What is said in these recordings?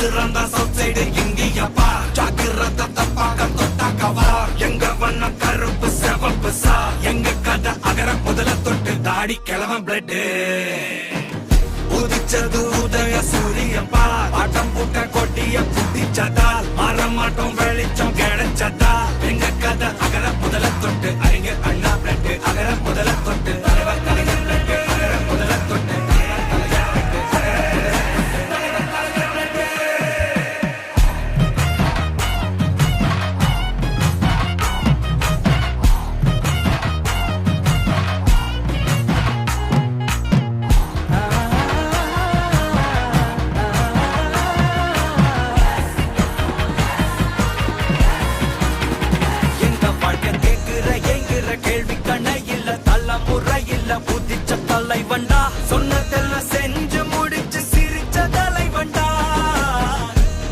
ரவுதுறந்த south side இந்தியப்பா ஜாக்கிரத தப்பாக தொட்டாக்கவா எங்க வண்ண கருப்பு செவப்பு சா எங்க கதை அகர முதல தொட்டு தாடி கிழவன் பிளட் உதிச்சது உதய சூரியப்பா ஆட்டம் புட்ட கொட்டிய புட்டிச்சதால் மாறமாட்டோம் வெளிச்சம் கிடைச்சதா எங்க கதை அகர முதல தொட்டு அறிஞர் அண்ணா பிளட் அகர முதல தொட்டு தலைவர் கலைஞர் பிளட் அகர முதல தொட்டு தலைவண்டா சொன்னதெல்லாம் செஞ்சு முடிச்சு சிரிச்ச தலைவண்டா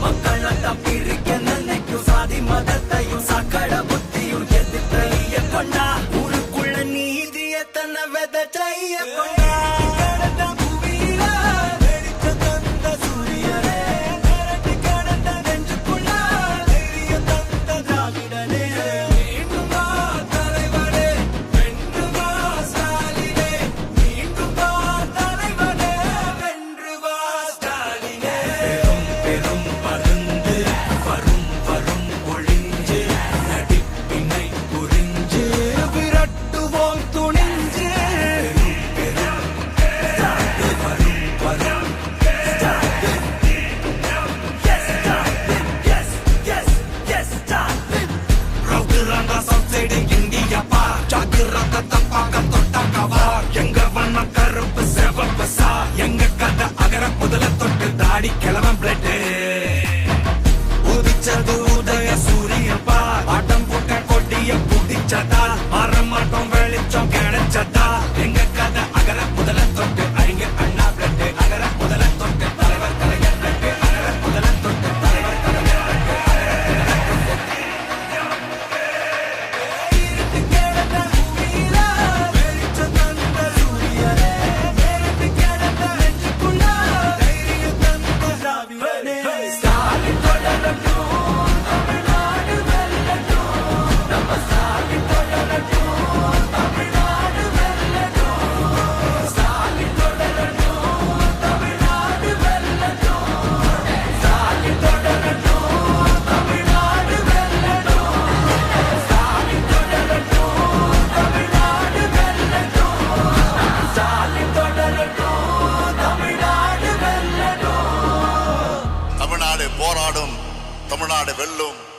மக்கள் பிரிக்க நினைக்கும் சாதி மதத்தையும் சக்கட புத்தியும் எதிர்த்தைய கொண்டா ஊருக்குள்ள நீதிய தன்னை விதைச்சைய கொண்டா கிழவன் பிளட் உதிச்சது உதய சூரியப்பா ஆட்டம் போட்ட கொட்டிய புடிச்சதா மாறமாட்டோம் வெளிச்சம் கிடைச்சதா எங்க கதை அகர முதல தொட்டு அறிஞர் அண்ணா பிளட் அகர முதல தொட்டு தலைவர் கலைஞர் பிளட் அகர முதல தொட்டு தலைவர் கலைஞர் தமிழ்நாடு போராடும், தமிழ்நாடு வெல்லும்.